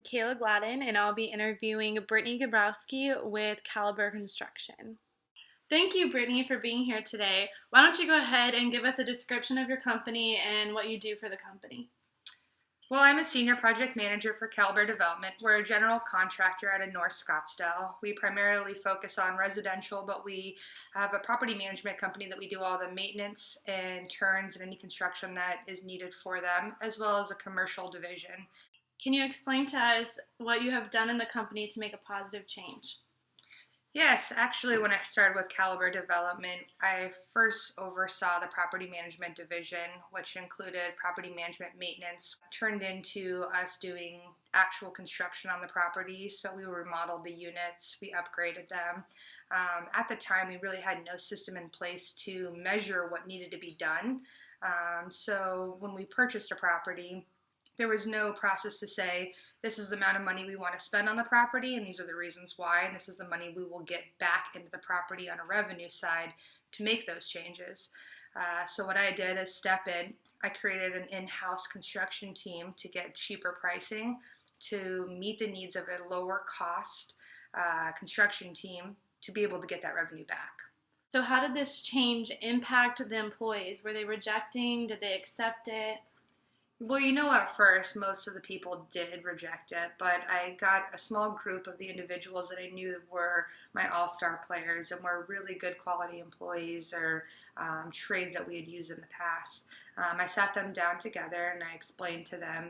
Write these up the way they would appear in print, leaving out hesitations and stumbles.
Kayla Gladden, and I'll be interviewing Brittany Grabowski with Caliber Construction. Thank you, Brittany, for being here today. Why don't you go ahead and give us a description of your company and what you do for the company? Well, I'm a senior project manager for Caliber Development. We're a general contractor out of North Scottsdale. We primarily focus on residential, but we have a property management company that we do all the maintenance and turns and any construction that is needed for them, as well as a commercial division. Can you explain to us what you have done in the company to make a positive change? Yes, actually, when I started with Caliber Development, I first oversaw the property management division, which included property management maintenance, turned into us doing actual construction on the property. So we remodeled the units, we upgraded them. At the time, we really had no system in place to measure what needed to be done. So when we purchased a property, there was no process to say, this is the amount of money we want to spend on the property, and these are the reasons why, and this is the money we will get back into the property on a revenue side to make those changes. So what I did is step in. I created an in-house construction team to get cheaper pricing to meet the needs of a lower cost construction team to be able to get that revenue back. So how did this change impact the employees? Were they rejecting? Did they accept it? Well, at first, most of the people did reject it, but I got a small group of the individuals that I knew were my all-star players and were really good quality employees or trades that we had used in the past. I sat them down together and I explained to them,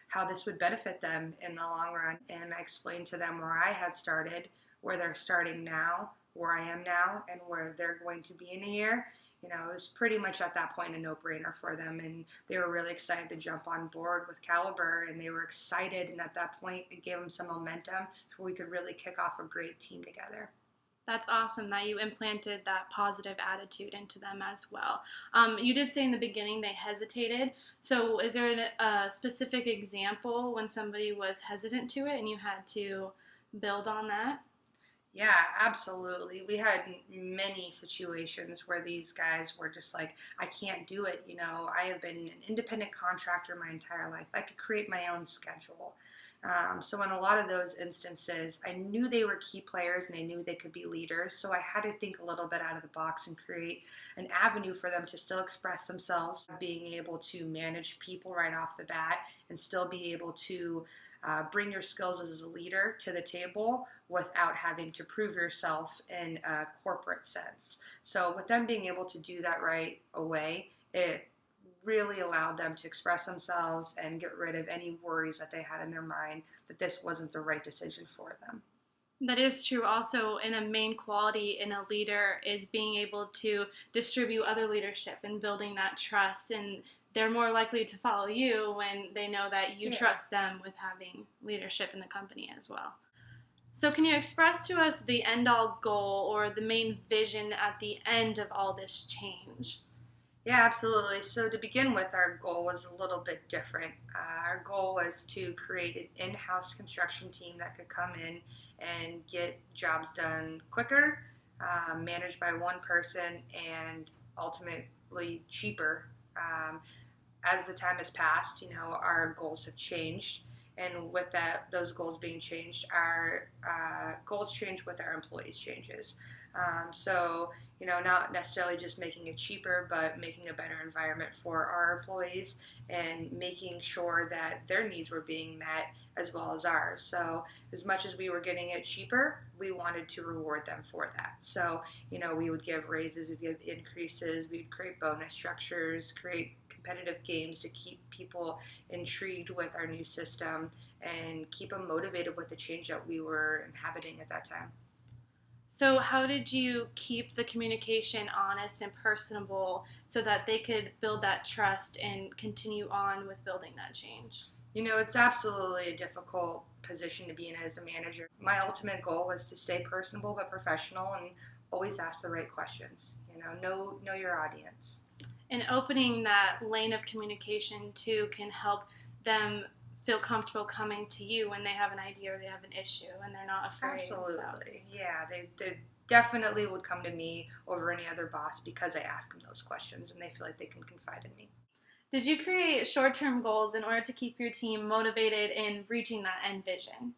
how this would benefit them in the long run. And I explained to them where I had started, where they're starting now, where I am now, and where they're going to be in a year. It was pretty much at that point a no-brainer for them, and they were really excited to jump on board with Caliber, and they were excited, and at that point it gave them some momentum so we could really kick off a great team together. That's awesome that you implanted that positive attitude into them as well. You did say in the beginning they hesitated. So is there a specific example when somebody was hesitant to it and you had to build on that? Yeah, absolutely. We had many situations where these guys were just like, I can't do it. I have been an independent contractor my entire life. I could create my own schedule. So in a lot of those instances, I knew they were key players and I knew they could be leaders. So I had to think a little bit out of the box and create an avenue for them to still express themselves, being able to manage people right off the bat and still be able to bring your skills as a leader to the table without having to prove yourself in a corporate sense. So with them being able to do that right away, it really allowed them to express themselves and get rid of any worries that they had in their mind that this wasn't the right decision for them. That is true. Also, in a main quality in a leader is being able to distribute other leadership and building that trust, and they're more likely to follow you when they know that you trust them with having leadership in the company as well. So can you express to us the end-all goal or the main vision at the end of all this change? Yeah, absolutely. So to begin with, our goal was a little bit different. Our goal was to create an in-house construction team that could come in and get jobs done quicker, managed by one person, and ultimately cheaper. As the time has passed, our goals have changed. And with that, those goals being changed, our goals change with our employees changes. So, not necessarily just making it cheaper, but making a better environment for our employees and making sure that their needs were being met as well as ours. So as much as we were getting it cheaper, we wanted to reward them for that. So, we would give raises, we'd give increases, we'd create bonus structures, create competitive games to keep people intrigued with our new system and keep them motivated with the change that we were inhabiting at that time. So how did you keep the communication honest and personable so that they could build that trust and continue on with building that change? It's absolutely a difficult position to be in as a manager. My ultimate goal was to stay personable but professional and always ask the right questions. Know your audience. And opening that lane of communication too can help them feel comfortable coming to you when they have an idea or they have an issue and they're not afraid. Absolutely. Yeah, they definitely would come to me over any other boss because I ask them those questions and they feel like they can confide in me. Did you create short-term goals in order to keep your team motivated in reaching that end vision?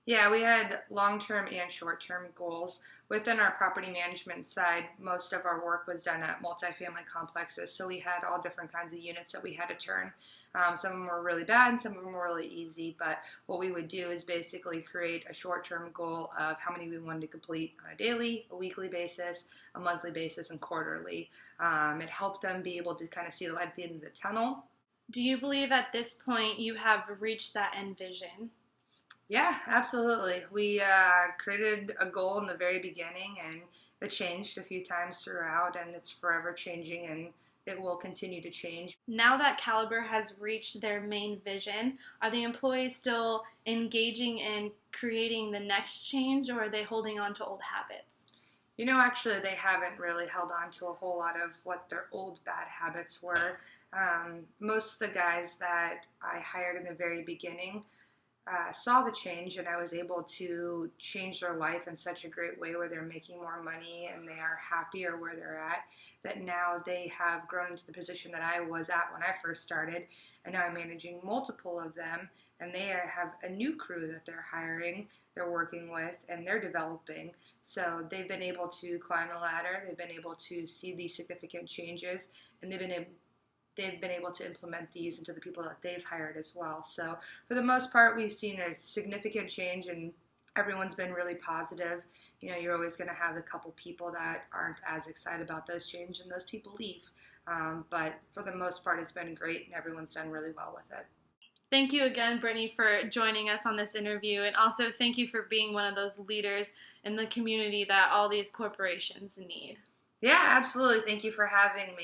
Yeah, we had long-term and short-term goals. Within our property management side, most of our work was done at multifamily complexes, so we had all different kinds of units that we had to turn. Some of them were really bad and some of them were really easy, but what we would do is basically create a short-term goal of how many we wanted to complete on a daily, a weekly basis, a monthly basis, and quarterly. It helped them be able to kind of see the light at the end of the tunnel. Do you believe at this point you have reached that end vision? Yeah, absolutely. We created a goal in the very beginning, and it changed a few times throughout, and it's forever changing, and it will continue to change. Now that Caliber has reached their main vision, are the employees still engaging in creating the next change, or are they holding on to old habits? Actually, they haven't really held on to a whole lot of what their old bad habits were. Most of the guys that I hired in the very beginning saw the change, and I was able to change their life in such a great way where they're making more money and they are happier where they're at, that now they have grown into the position that I was at when I first started, and now I'm managing multiple of them, and they have a new crew that they're hiring, they're working with, and they're developing. So they've been able to climb the ladder, they've been able to see these significant changes, and they've been able to implement these into the people that they've hired as well. So for the most part, we've seen a significant change, and everyone's been really positive. You're always going to have a couple people that aren't as excited about those changes, and those people leave. But for the most part, it's been great, and everyone's done really well with it. Thank you again, Brittany, for joining us on this interview, and also thank you for being one of those leaders in the community that all these corporations need. Yeah, absolutely. Thank you for having me.